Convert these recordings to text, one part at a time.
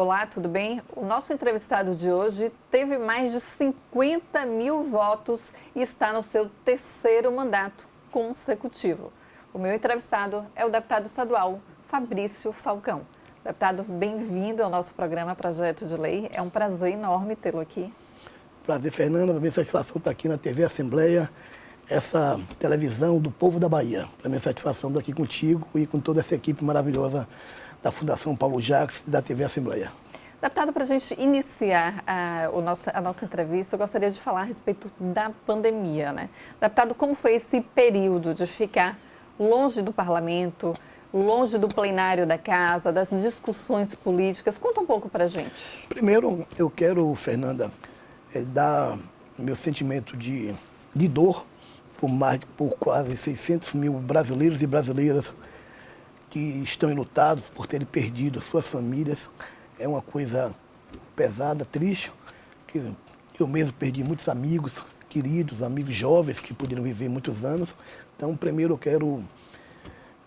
Olá, tudo bem? O nosso entrevistado de hoje teve mais de 50 mil votos e está no seu terceiro mandato consecutivo. O meu entrevistado é o deputado estadual Fabrício Falcão. Deputado, bem-vindo ao nosso programa Projeto de Lei. É um prazer enorme tê-lo aqui. Prazer, Fernanda. Para mim, satisfação estar aqui na TV Assembleia, essa televisão do povo da Bahia. Para mim, satisfação estar aqui contigo e com toda essa equipe maravilhosa da Fundação Paulo Jacques e da TV Assembleia. Deputado, para a gente iniciar a nossa entrevista, eu gostaria de falar a respeito da pandemia, né? Deputado, como foi esse período de ficar longe do parlamento, longe do plenário da casa, das discussões políticas? Conta um pouco para a gente. Primeiro, eu quero, Fernanda, dar meu sentimento de dor por quase 600 mil brasileiros e brasileiras que estão enlutados por terem perdido suas famílias. É uma coisa pesada, triste, que eu mesmo perdi muitos amigos queridos, amigos jovens que poderiam viver muitos anos. Então, primeiro eu quero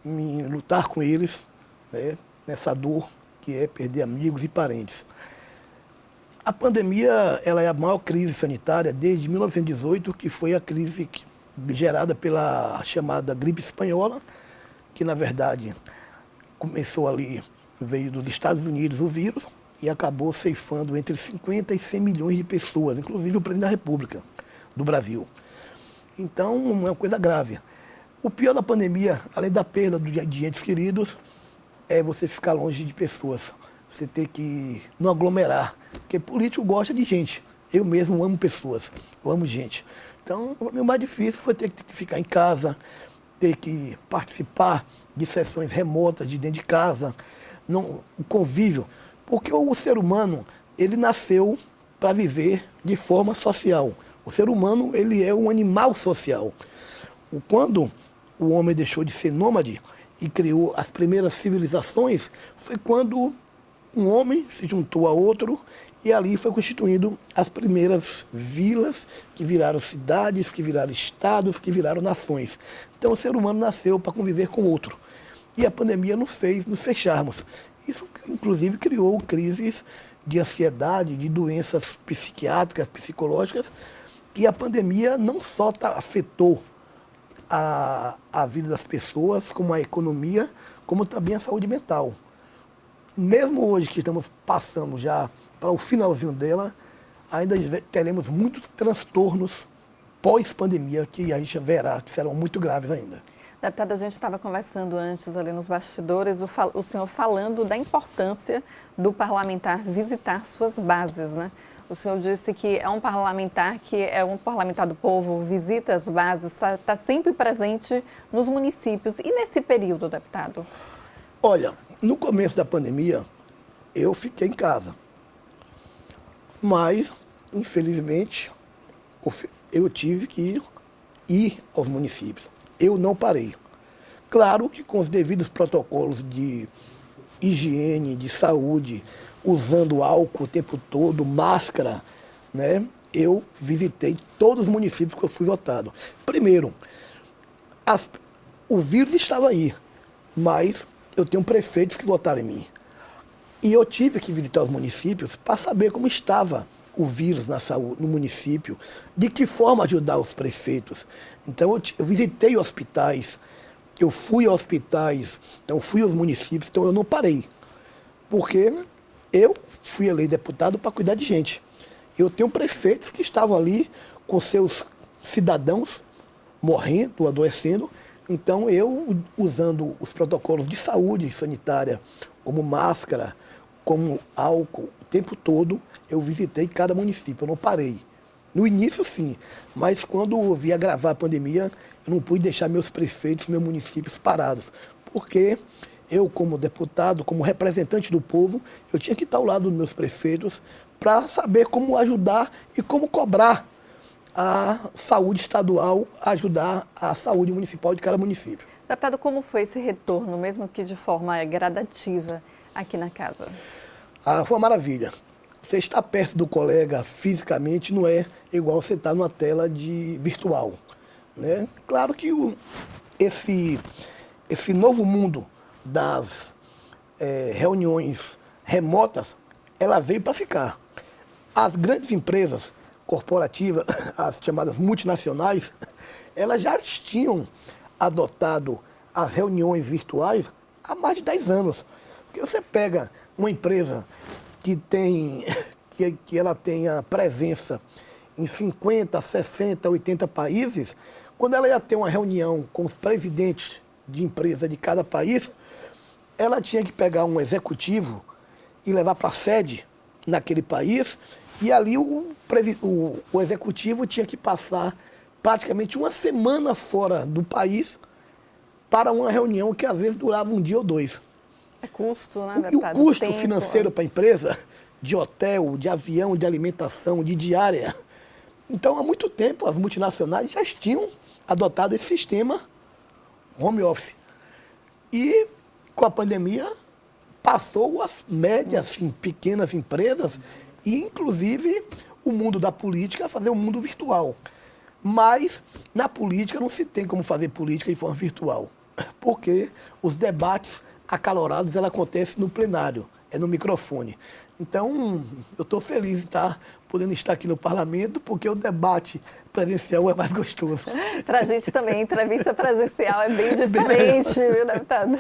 lutar com eles, né, nessa dor que é perder amigos e parentes. A pandemia, ela é a maior crise sanitária desde 1918, que foi a crise gerada pela chamada gripe espanhola, que na verdade começou ali, veio dos Estados Unidos o vírus e acabou ceifando entre 50 e 100 milhões de pessoas, inclusive o presidente da República do Brasil. Então, é uma coisa grave. O pior da pandemia, além da perda de entes queridos, é você ficar longe de pessoas. Você ter que não aglomerar, porque político gosta de gente. Eu mesmo amo pessoas, eu amo gente. Então, o mais difícil foi ter que ficar em casa, ter que participar de sessões remotas de dentro de casa, o convívio. Porque o ser humano, ele nasceu para viver de forma social. O ser humano, ele é um animal social. Quando o homem deixou de ser nômade e criou as primeiras civilizações, foi quando um homem se juntou a outro e ali foi constituindo as primeiras vilas que viraram cidades, que viraram estados, que viraram nações. Então o ser humano nasceu para conviver com o outro. E a pandemia nos fez nos fecharmos. Isso, inclusive, criou crises de ansiedade, de doenças psiquiátricas, psicológicas. E a pandemia não só afetou a vida das pessoas, como a economia, como também a saúde mental. Mesmo hoje que estamos passando já para o finalzinho dela, ainda teremos muitos transtornos pós-pandemia que a gente verá que serão muito graves ainda. Deputado, a gente estava conversando antes ali nos bastidores, o senhor falando da importância do parlamentar visitar suas bases, né? O senhor disse que é um parlamentar do povo, visita as bases, está sempre presente nos municípios. E nesse período, deputado? Olha, no começo da pandemia, eu fiquei em casa. Mas, infelizmente, eu tive que ir aos municípios. Eu não parei. Claro que com os devidos protocolos de higiene, de saúde, usando álcool o tempo todo, máscara, né? Eu visitei todos os municípios que eu fui votado. Primeiro, o vírus estava aí, mas eu tenho prefeitos que votaram em mim. E eu tive que visitar os municípios para saber como estava o vírus na saúde, no município, de que forma ajudar os prefeitos. Então, eu visitei hospitais, eu fui a hospitais, então fui aos municípios, então eu não parei. Porque eu fui eleito deputado para cuidar de gente. Eu tenho prefeitos que estavam ali com seus cidadãos morrendo, adoecendo. Então, eu, usando os protocolos de saúde sanitária, como máscara, como álcool, o tempo todo, eu visitei cada município, eu não parei. No início, sim, mas quando vi agravar a pandemia, eu não pude deixar meus prefeitos, meus municípios parados, porque eu, como deputado, como representante do povo, eu tinha que estar ao lado dos meus prefeitos para saber como ajudar e como cobrar a saúde estadual, ajudar a saúde municipal de cada município. Deputado, como foi esse retorno, mesmo que de forma gradativa, aqui na casa? Foi uma maravilha. Você estar perto do colega fisicamente não é igual você estar numa tela virtual, né? Claro que esse novo mundo das reuniões remotas ela veio para ficar. As grandes empresas corporativas, as chamadas multinacionais, elas já tinham adotado as reuniões virtuais há mais de 10 anos. Porque você pega uma empresa que ela tenha presença em 50, 60, 80 países, quando ela ia ter uma reunião com os presidentes de empresa de cada país, ela tinha que pegar um executivo e levar para a sede naquele país, e ali o executivo tinha que passar praticamente uma semana fora do país para uma reunião que às vezes durava um dia ou dois. É custo, né? E o custo financeiro para a empresa, de hotel, de avião, de alimentação, de diária. Então, há muito tempo, as multinacionais já tinham adotado esse sistema home office. E, com a pandemia, passou as médias, assim, pequenas empresas e, inclusive, o mundo da política a fazer um mundo virtual. Mas, na política, não se tem como fazer política de forma virtual, porque os debates acalorados ela acontece no plenário, é no microfone. Então, eu estou feliz de estar podendo estar aqui no parlamento, porque o debate presencial é mais gostoso. Para a gente também, entrevista presencial é bem diferente, viu, deputado?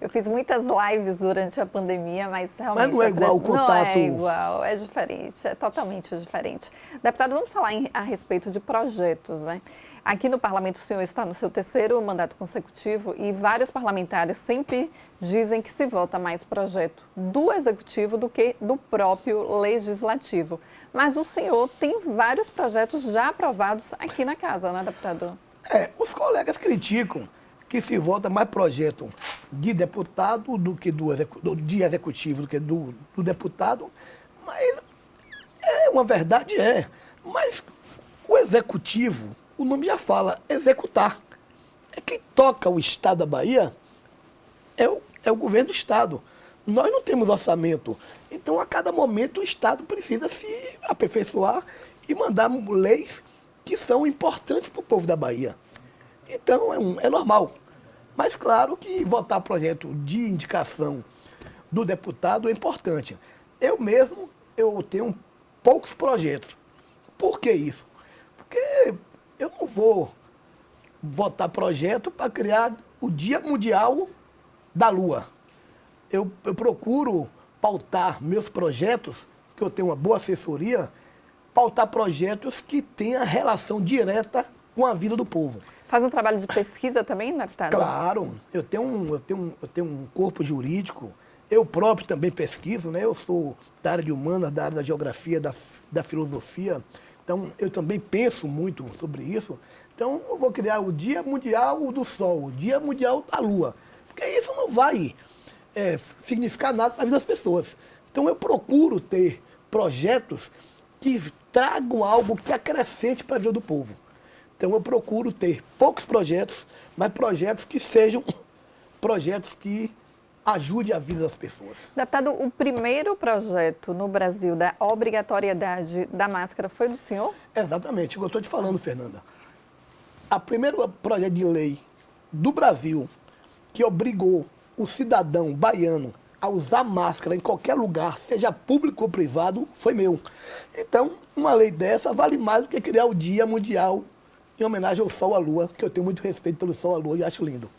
Eu fiz muitas lives durante a pandemia, mas realmente... Mas não é igual o contato... Não é igual, é diferente, é totalmente diferente. Deputado, vamos falar a respeito de projetos, né? Aqui no parlamento o senhor está no seu terceiro mandato consecutivo e vários parlamentares sempre dizem que se vota mais projeto do executivo do que do próprio legislativo. Mas o senhor tem vários projetos já aprovados aqui na casa, né, deputado? Os colegas criticam que se vota mais projeto de deputado do que de executivo, do que do deputado, mas uma verdade mas o executivo, o nome já fala, executar. É quem toca o Estado da Bahia, é o governo do Estado. Nós não temos orçamento. Então, a cada momento, o Estado precisa se aperfeiçoar e mandar leis que são importantes para o povo da Bahia. Então, é normal. Mas, claro que votar projeto de indicação do deputado é importante. Eu mesmo, eu tenho poucos projetos. Por que isso? Porque eu não vou votar projeto para criar o Dia Mundial da Lua. Eu procuro pautar meus projetos, que eu tenho uma boa assessoria, pautar projetos que tenham relação direta com a vida do povo. Faz um trabalho de pesquisa também, deputado? Claro, eu tenho um corpo jurídico, eu próprio também pesquiso, né? Eu sou da área de humanas, da área da geografia, da filosofia, então eu também penso muito sobre isso. Então eu vou criar o Dia Mundial do Sol, o Dia Mundial da Lua, porque isso não vai significar nada para a vida das pessoas. Então eu procuro ter projetos que tragam algo que acrescente para a vida do povo. Então eu procuro ter poucos projetos, mas projetos que sejam projetos que ajudem a vida das pessoas. Deputado, o primeiro projeto no Brasil da obrigatoriedade da máscara foi do senhor? Exatamente, eu estou te falando, Fernanda. A primeiro projeto de lei do Brasil que obrigou o cidadão baiano a usar máscara em qualquer lugar, seja público ou privado, foi meu. Então, uma lei dessa vale mais do que criar o Dia Mundial em homenagem ao Sol e à Lua, que eu tenho muito respeito pelo Sol e à Lua e acho lindo.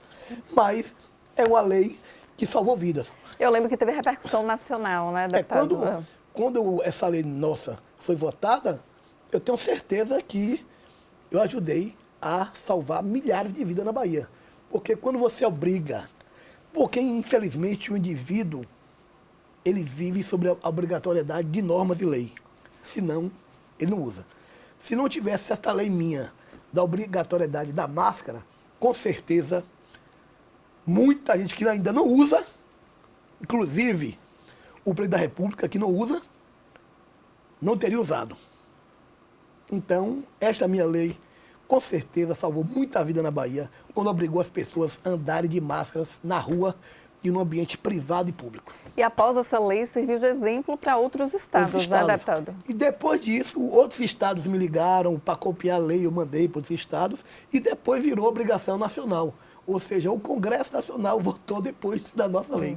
Mas é uma lei que salvou vidas. Eu lembro que teve repercussão nacional, né, deputado? Quando essa lei nossa foi votada, eu tenho certeza que eu ajudei a salvar milhares de vidas na Bahia. Porque quando você obriga... Porque, infelizmente, o indivíduo, ele vive sobre a obrigatoriedade de normas e lei. Senão, ele não usa. Se não tivesse essa lei minha da obrigatoriedade da máscara, com certeza, muita gente que ainda não usa, inclusive o presidente da República que não usa, não teria usado. Então, esta minha lei, com certeza, salvou muita vida na Bahia, quando obrigou as pessoas a andarem de máscaras na rua e no ambiente privado e público. E após essa lei, serviu de exemplo para outros estados, né, deputado? E depois disso, outros estados me ligaram para copiar a lei, eu mandei para outros estados, e depois virou obrigação nacional. Ou seja, o Congresso Nacional votou depois da nossa lei.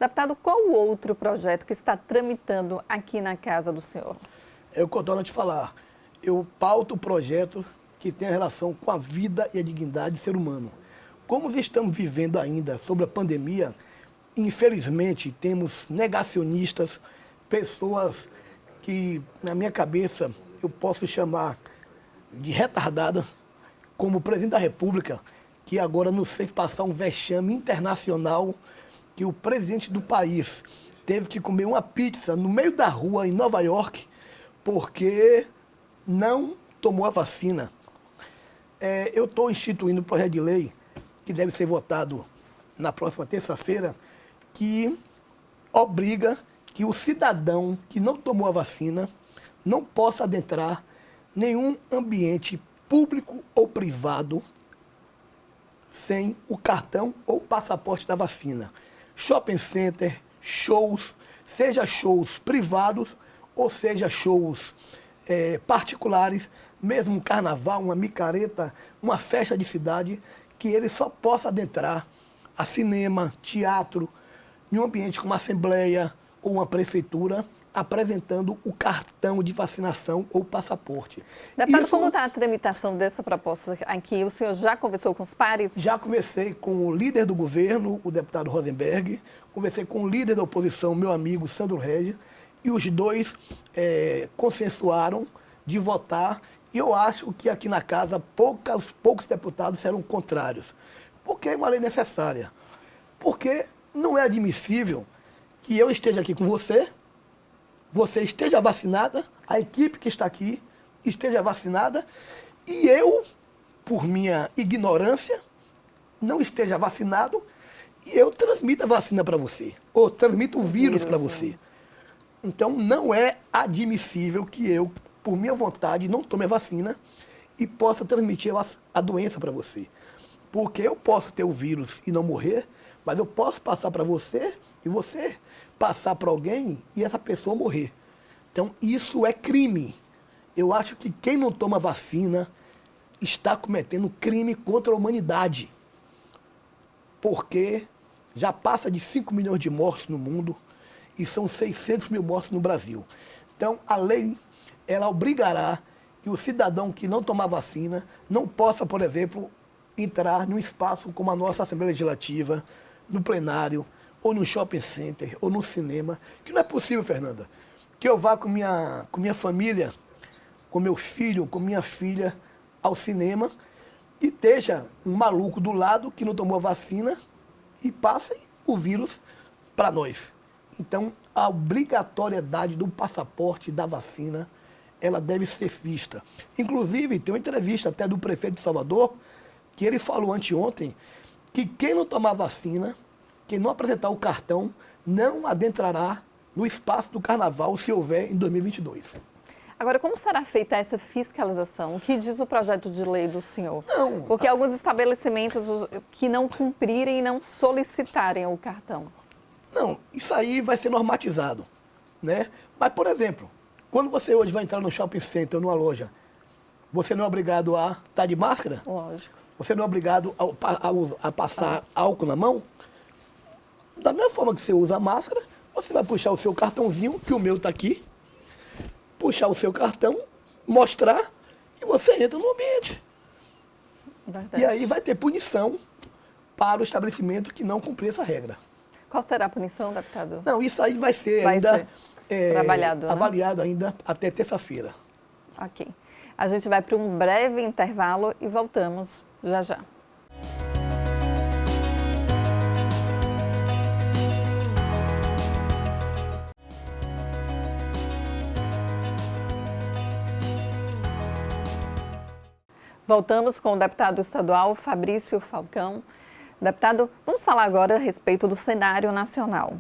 Deputado, qual o outro projeto que está tramitando aqui na casa do senhor? É o que eu estou a te falar. Eu pauto projetos que têm relação com a vida e a dignidade do ser humano. Como estamos vivendo ainda sobre a pandemia, infelizmente temos negacionistas, pessoas que, na minha cabeça, eu posso chamar de retardada, como o presidente da República, que agora nos fez passar um vexame internacional, que o presidente do país teve que comer uma pizza no meio da rua em Nova York porque não tomou a vacina. Eu estou instituindo um projeto de lei que deve ser votado na próxima terça-feira, que obriga que o cidadão que não tomou a vacina não possa adentrar nenhum ambiente público ou privado sem o cartão ou passaporte da vacina. Shopping center, shows, seja shows privados ou seja shows particulares, mesmo um carnaval, uma micareta, uma festa de cidade, que ele só possa adentrar a cinema, teatro, em um ambiente como uma assembleia ou uma prefeitura, apresentando o cartão de vacinação ou passaporte. Deputado, como está a tramitação dessa proposta aqui? O senhor já conversou com os pares? Já conversei com o líder do governo, o deputado Rosenberg, conversei com o líder da oposição, meu amigo Sandro Regis, e os dois consensuaram de votar. E eu acho que aqui na casa poucos deputados serão contrários, porque é uma lei necessária. Porque não é admissível que eu esteja aqui com você esteja vacinada, a equipe que está aqui esteja vacinada, e eu, por minha ignorância, não esteja vacinado e eu transmito a vacina para você, ou transmito o vírus para você. Então, não é admissível que eu, por minha vontade, não tome a vacina e possa transmitir a doença para você. Porque eu posso ter o vírus e não morrer, mas eu posso passar para você e você passar para alguém e essa pessoa morrer. Então, isso é crime. Eu acho que quem não toma vacina está cometendo crime contra a humanidade. Porque já passa de 5 milhões de mortes no mundo e são 600 mil mortes no Brasil. Então, a lei, ela obrigará que o cidadão que não tomar vacina não possa, por exemplo, entrar num espaço como a nossa Assembleia Legislativa, no plenário, ou no shopping center, ou no cinema, que não é possível, Fernanda, que eu vá com minha família, com meu filho, com minha filha ao cinema e esteja um maluco do lado que não tomou vacina e passe o vírus para nós. Então, a obrigatoriedade do passaporte da vacina, ela deve ser vista. Inclusive, tem uma entrevista até do prefeito de Salvador, que ele falou anteontem que quem não tomar vacina, quem não apresentar o cartão, não adentrará no espaço do carnaval, se houver, em 2022. Agora, como será feita essa fiscalização? O que diz o projeto de lei do senhor? Não. Porque alguns estabelecimentos que não cumprirem e não solicitarem o cartão. Não, isso aí vai ser normatizado, né? Mas, por exemplo, quando você hoje vai entrar no shopping center ou numa loja, você não é obrigado a estar de máscara? Lógico. Você não é obrigado a passar álcool na mão? Da mesma forma que você usa a máscara, você vai puxar o seu cartãozinho, que o meu está aqui, puxar o seu cartão, mostrar e você entra no ambiente. Verdade. E aí vai ter punição para o estabelecimento que não cumprir essa regra. Qual será a punição, deputado? Não, isso aí vai ser trabalhado, né? avaliado ainda até terça-feira. Ok. A gente vai para um breve intervalo e voltamos já já. Voltamos com o deputado estadual Fabrício Falcão. Deputado, vamos falar agora a respeito do cenário nacional.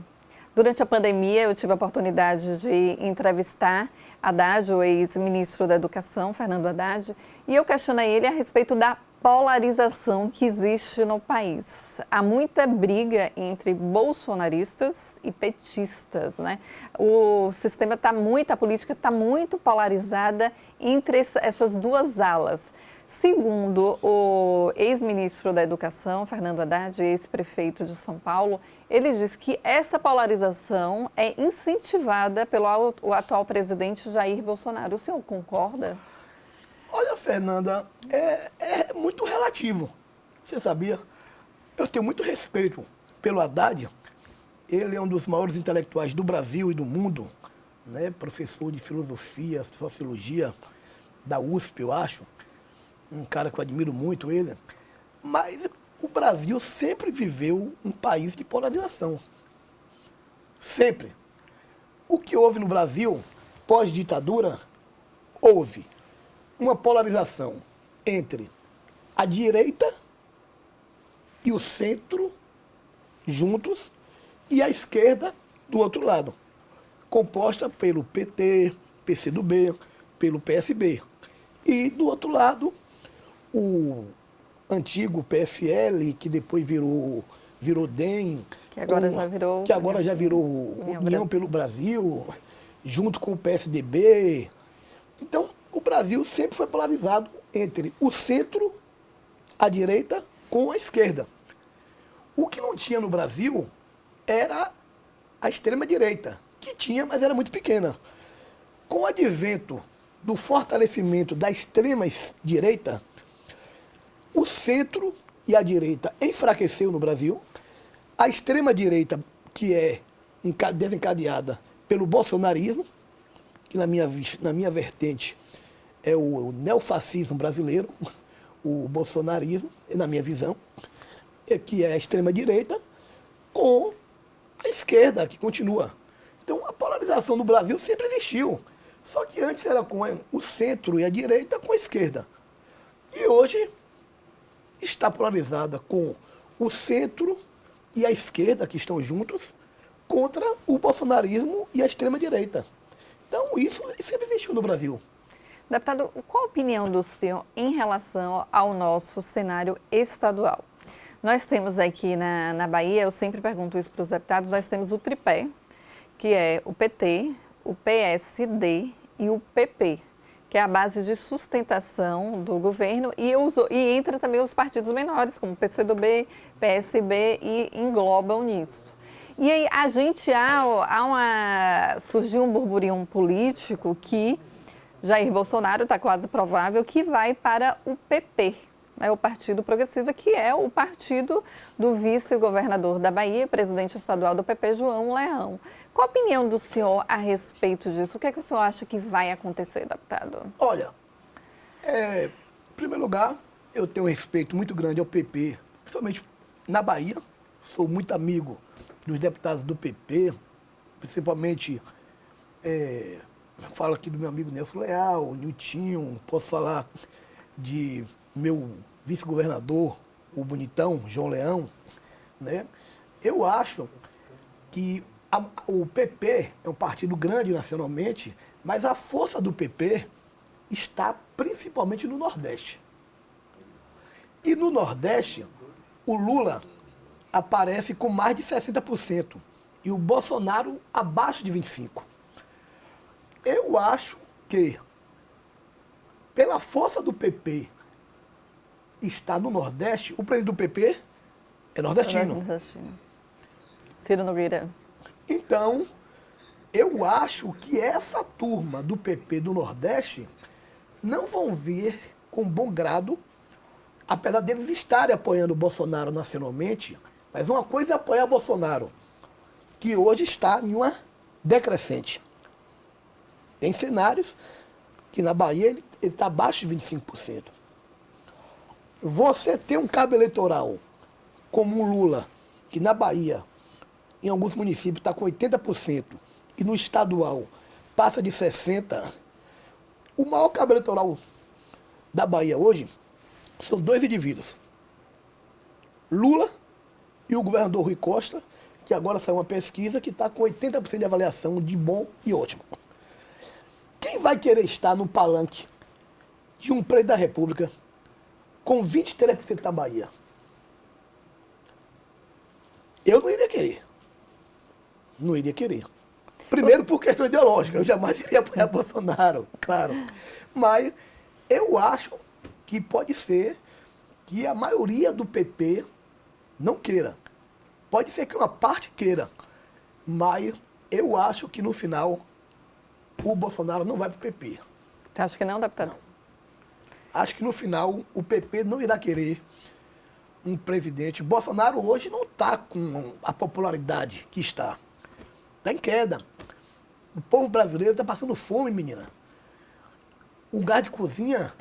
Durante a pandemia, eu tive a oportunidade de entrevistar Haddad, o ex-ministro da Educação, Fernando Haddad, e eu questionei ele a respeito da polarização que existe no país. Há muita briga entre bolsonaristas e petistas, né? O sistema a política está muito polarizada entre essas duas alas. Segundo o ex-ministro da Educação, Fernando Haddad, ex-prefeito de São Paulo, ele diz que essa polarização é incentivada pelo atual presidente Jair Bolsonaro. O senhor concorda? Olha, Fernanda, é muito relativo. Você sabia? Eu tenho muito respeito pelo Haddad. Ele é um dos maiores intelectuais do Brasil e do mundo, né? Professor de filosofia, sociologia da USP, eu acho. Um cara que eu admiro muito ele. Mas o Brasil sempre viveu um país de polarização. Sempre. O que houve no Brasil, pós-ditadura, houve uma polarização entre a direita e o centro juntos e a esquerda do outro lado, composta pelo PT, PCdoB, pelo PSB. E do outro lado, o antigo PFL, que depois virou DEM, que agora já virou União pelo Brasil, junto com o PSDB. Então, o Brasil sempre foi polarizado entre o centro, a direita, com a esquerda. O que não tinha no Brasil era a extrema-direita, que tinha, mas era muito pequena. Com o advento do fortalecimento da extrema-direita, o centro e a direita enfraqueceu no Brasil. A extrema-direita, que é desencadeada pelo bolsonarismo, que na minha vertente é o neofascismo brasileiro, o bolsonarismo, na minha visão, que é a extrema-direita, com a esquerda, que continua. Então, a polarização no Brasil sempre existiu. Só que antes era com o centro e a direita com a esquerda. E hoje está polarizada com o centro e a esquerda, que estão juntos, contra o bolsonarismo e a extrema-direita. Então, isso sempre existiu no Brasil. Deputado, qual a opinião do senhor em relação ao nosso cenário estadual? Nós temos aqui na Bahia, eu sempre pergunto isso para os deputados, nós temos o tripé, que é o PT, o PSD e o PP, que é a base de sustentação do governo, e entra também os partidos menores, como PCdoB, PSB, e englobam nisso. E aí surgiu um burburinho político que Jair Bolsonaro está quase provável que vai para o PP, né, o Partido Progressista, que é o partido do vice-governador da Bahia, presidente estadual do PP, João Leão. Qual a opinião do senhor a respeito disso? O que é que o senhor acha que vai acontecer, deputado? Olha, em primeiro lugar, eu tenho um respeito muito grande ao PP, principalmente na Bahia. Sou muito amigo dos deputados do PP, principalmente, falo aqui do meu amigo Nelson Leal, Niltinho, posso falar de meu vice-governador, o bonitão, João Leão, né? Eu acho que o PP é um partido grande nacionalmente, mas a força do PP está principalmente no Nordeste. E no Nordeste, o Lula aparece com mais de 60% e o Bolsonaro abaixo de 25%. Eu acho que, pela força do PP estar no Nordeste, o presidente do PP é nordestino. Ciro Nogueira. Então, eu acho que essa turma do PP do Nordeste não vão ver com bom grado, apesar deles estarem apoiando o Bolsonaro nacionalmente, mas uma coisa é apoiar o Bolsonaro, que hoje está em uma decrescente. Tem cenários que na Bahia ele está abaixo de 25%. Você tem um cabo eleitoral como o Lula, que na Bahia, em alguns municípios, está com 80%, e no estadual passa de 60%, o maior cabo eleitoral da Bahia hoje são dois indivíduos. Lula e o governador Rui Costa, que agora saiu uma pesquisa que está com 80% de avaliação de bom e ótimo. Quem vai querer estar no palanque de um presidente da República com 23% da Bahia? Eu não iria querer. Não iria querer. Primeiro por questão ideológica, eu jamais iria apoiar Bolsonaro, claro. Mas eu acho que pode ser que a maioria do PP não queira. Pode ser que uma parte queira, mas eu acho que no final o Bolsonaro não vai para o PP. Você acha que não, deputado? Não. Acho que no final o PP não irá querer um presidente. Bolsonaro hoje não está com a popularidade que está. Está em queda. O povo brasileiro está passando fome, menina. O gás de cozinha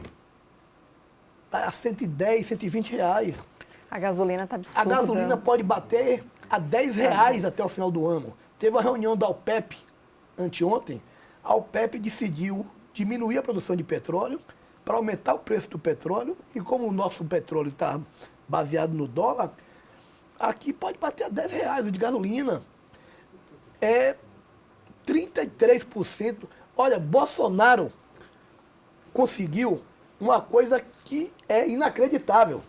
está a 110, 120 reais. A gasolina está absurda. A gasolina pode bater a 10 reais até o final do ano. Teve uma reunião da OPEP anteontem. A OPEP decidiu diminuir a produção de petróleo para aumentar o preço do petróleo. E como o nosso petróleo está baseado no dólar, aqui pode bater a 10 reais o de gasolina. É 33%. Olha, Bolsonaro conseguiu uma coisa que é inacreditável.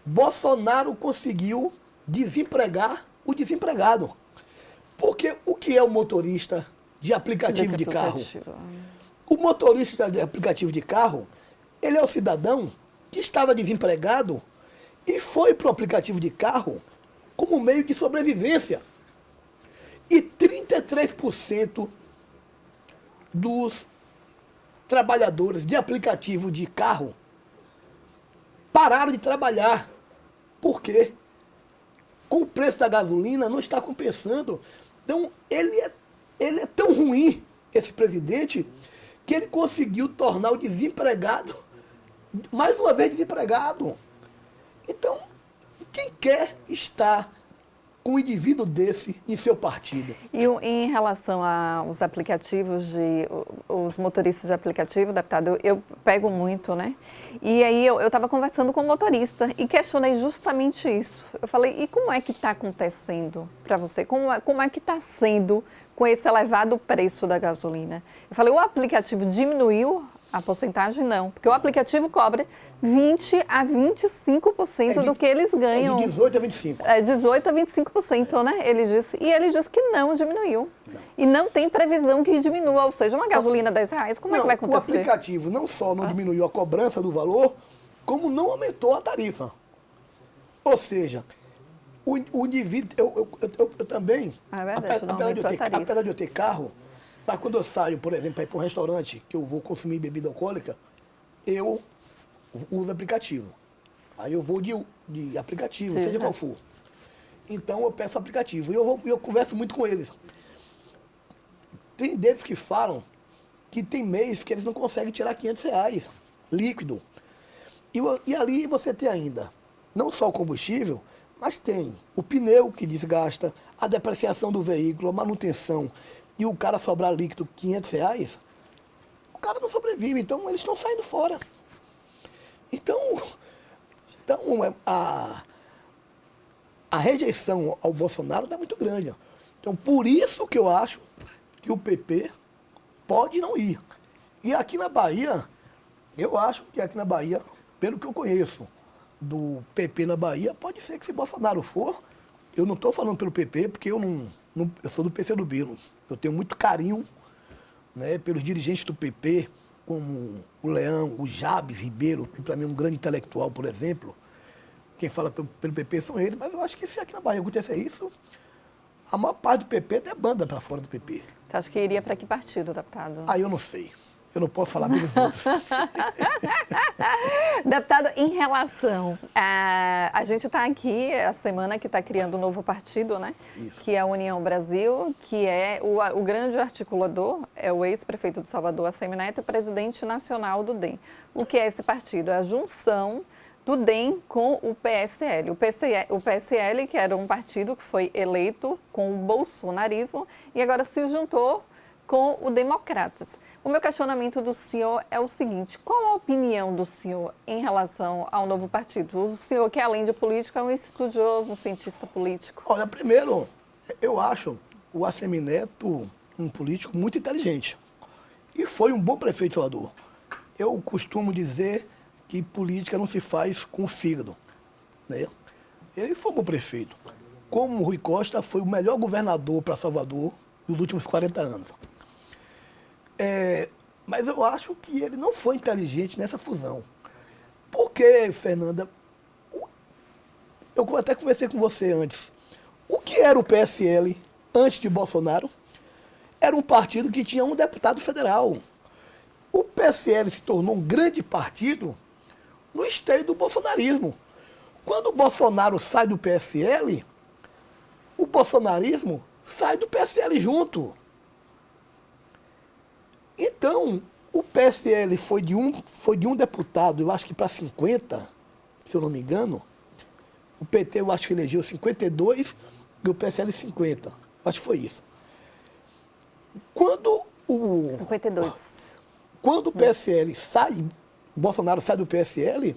Bolsonaro conseguiu desempregar o desempregado. Porque o que é o motorista de aplicativo de carro? O motorista de aplicativo de carro, ele é o cidadão que estava desempregado e foi para o aplicativo de carro como meio de sobrevivência. E 33% dos trabalhadores de aplicativo de carro pararam de trabalhar. Por quê? Com o preço da gasolina não está compensando. Então, ele é tão ruim, esse presidente, que ele conseguiu tornar o desempregado, mais uma vez desempregado. Então, quem quer estar com um indivíduo desse em seu partido? E em relação aos aplicativos, os motoristas de aplicativo, deputado, eu pego muito, né? E aí eu estava conversando com um motorista e questionei justamente isso. Eu falei, e como é que está acontecendo para você? Como é que está sendo com esse elevado preço da gasolina? Eu falei, o aplicativo diminuiu a porcentagem? Não, porque o aplicativo cobra 20% a 25% do que eles ganham. É de 18% a 25%. É 18% a 25%, né? Ele disse. E ele disse que não diminuiu. Não. E não tem previsão que diminua, ou seja, uma gasolina R$10, como é que vai acontecer? O aplicativo não só não diminuiu a cobrança do valor, como não aumentou a tarifa. Ou seja, o indivíduo, eu também, é verdade, apesar de eu ter carro, mas quando eu saio, por exemplo, para ir para um restaurante que eu vou consumir bebida alcoólica, eu uso aplicativo. Aí eu vou de aplicativo, seja qual for. Então eu peço aplicativo. E eu converso muito com eles. Tem deles que falam que tem mês que eles não conseguem tirar R$500 líquido. E ali você tem ainda não só o combustível, mas tem o pneu que desgasta, a depreciação do veículo, a manutenção, e o cara sobrar líquido R$500, o cara não sobrevive, então eles estão saindo fora. Então a rejeição ao Bolsonaro está muito grande. Então, por isso que eu acho que o PP pode não ir. E aqui na Bahia, eu acho que aqui na Bahia, pelo que eu conheço do PP na Bahia, pode ser que se Bolsonaro for, eu não estou falando pelo PP, porque eu sou do PCdoB. Eu tenho muito carinho, né, pelos dirigentes do PP, como o Leão, o Jabes Ribeiro, que para mim é um grande intelectual, por exemplo. Quem fala pelo PP são eles, mas eu acho que se aqui na Bahia acontecer isso, a maior parte do PP até banda para fora do PP. Você acha que iria para que partido, deputado? Eu não sei. Eu não posso falar pelos outros. Deputado, em relação a gente está aqui, a semana que está criando um novo partido, né? Isso. Que é a União Brasil, que é o grande articulador, é o ex-prefeito de Salvador, ACM Neto, e presidente nacional do DEM. O que é esse partido? É a junção do DEM com o PSL. O PSL, que era um partido que foi eleito com o bolsonarismo e agora se juntou com o Democratas. O meu questionamento do senhor é o seguinte: qual a opinião do senhor em relação ao novo partido? O senhor, que além de político, é um estudioso, um cientista político. Olha, primeiro, eu acho o ACM Neto um político muito inteligente. E foi um bom prefeito de Salvador. Eu costumo dizer que política não se faz com o fígado, né? Ele foi um bom prefeito. Como o Rui Costa foi o melhor governador para Salvador nos últimos 40 anos. Mas eu acho que ele não foi inteligente nessa fusão. Porque, Fernanda, eu até conversei com você antes. O que era o PSL antes de Bolsonaro? Era um partido que tinha um deputado federal. O PSL se tornou um grande partido no esteio do bolsonarismo. Quando o Bolsonaro sai do PSL, o bolsonarismo sai do PSL junto. Então, o PSL foi de um deputado, eu acho que para 50, se eu não me engano. O PT, eu acho que elegeu 52 e o PSL 50. Acho que foi isso. Quando 52. Quando o PSL sai, Bolsonaro sai do PSL,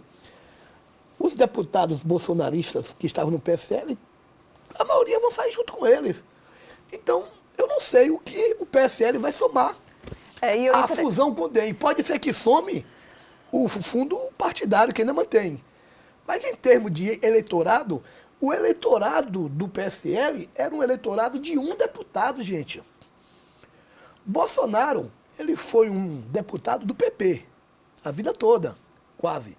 os deputados bolsonaristas que estavam no PSL, a maioria vão sair junto com eles. Então, eu não sei o que o PSL vai somar. A fusão com o DEM. Pode ser que some o fundo partidário que ainda mantém. Mas em termos de eleitorado, o eleitorado do PSL era um eleitorado de um deputado, gente. Bolsonaro, ele foi um deputado do PP, a vida toda, quase.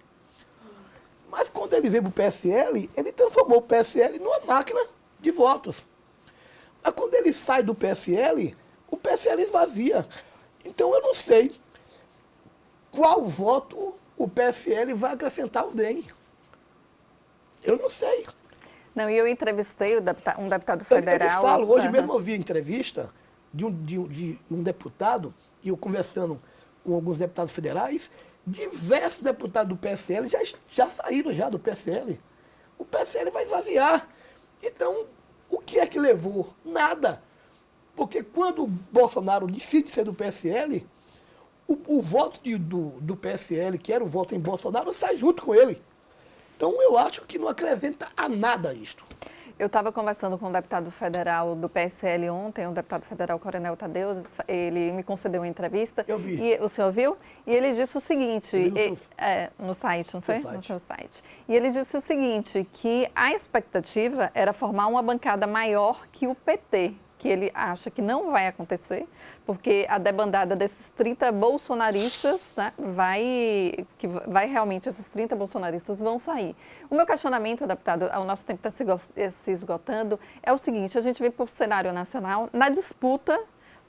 Mas quando ele veio para o PSL, ele transformou o PSL numa máquina de votos. Mas quando ele sai do PSL, o PSL esvazia. Então eu não sei qual voto o PSL vai acrescentar ao DEM. Eu não sei. Não, e eu entrevistei um deputado federal. Eu falo, hoje mesmo eu vi a entrevista de um deputado, e eu conversando com alguns deputados federais, diversos deputados do PSL já saíram já do PSL. O PSL vai esvaziar. Então, o que é que levou? Nada. Porque quando o Bolsonaro decide ser do PSL, o voto do PSL, que era o voto em Bolsonaro, sai junto com ele. Então, eu acho que não acrescenta a nada isto. Eu estava conversando com um deputado federal do PSL ontem, um deputado federal, Coronel Tadeu, ele me concedeu uma entrevista. Eu vi. E, o senhor viu? E ele disse o seguinte, no site, não foi? No seu site. E ele disse o seguinte, que a expectativa era formar uma bancada maior que o PT, que ele acha que não vai acontecer, porque a debandada desses 30 bolsonaristas, né, vai realmente, esses 30 bolsonaristas vão sair. O meu questionamento, deputado, o nosso tempo está se esgotando, é o seguinte, a gente vê para o cenário nacional, na disputa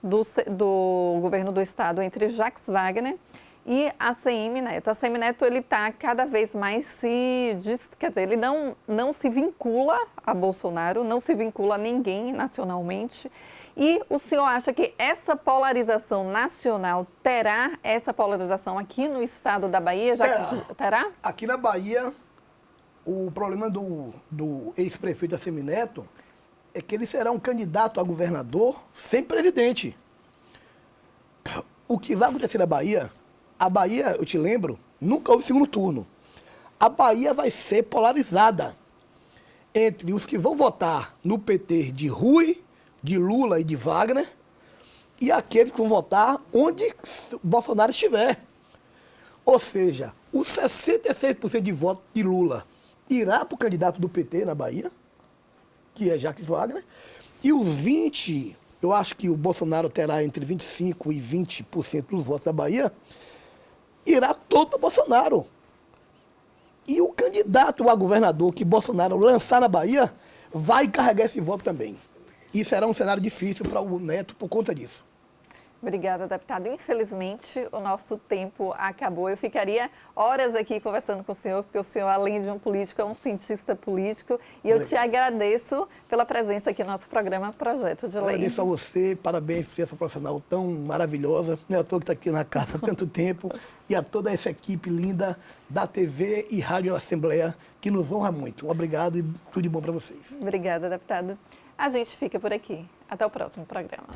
do governo do Estado entre Jacques Wagner e a ACM Neto. A ACM Neto, ele está cada vez mais quer dizer, ele não se vincula a Bolsonaro, não se vincula a ninguém nacionalmente. E o senhor acha que essa polarização nacional terá essa polarização aqui no estado da Bahia? Terá? Aqui na Bahia, o problema do ex-prefeito ACM Neto é que ele será um candidato a governador sem presidente. O que vai acontecer na Bahia... A Bahia, eu te lembro, nunca houve segundo turno. A Bahia vai ser polarizada entre os que vão votar no PT de Rui, de Lula e de Wagner, e aqueles que vão votar onde Bolsonaro estiver. Ou seja, os 66% de voto de Lula irá para o candidato do PT na Bahia, que é Jacques Wagner, e os 20%, eu acho que o Bolsonaro terá entre 25% e 20% dos votos da Bahia, irá todo para Bolsonaro. E o candidato a governador que Bolsonaro lançar na Bahia vai carregar esse voto também. E será um cenário difícil para o Neto por conta disso. Obrigada, deputado. Infelizmente, o nosso tempo acabou. Eu ficaria horas aqui conversando com o senhor, porque o senhor, além de um político, é um cientista político. E eu te agradeço pela presença aqui no nosso programa Projeto de Lei. Agradeço a você, parabéns por ser essa profissional tão maravilhosa. Não é à toa que está aqui na casa há tanto tempo. E a toda essa equipe linda da TV e Rádio Assembleia, que nos honra muito. Obrigado e tudo de bom para vocês. Obrigada, deputado. A gente fica por aqui. Até o próximo programa.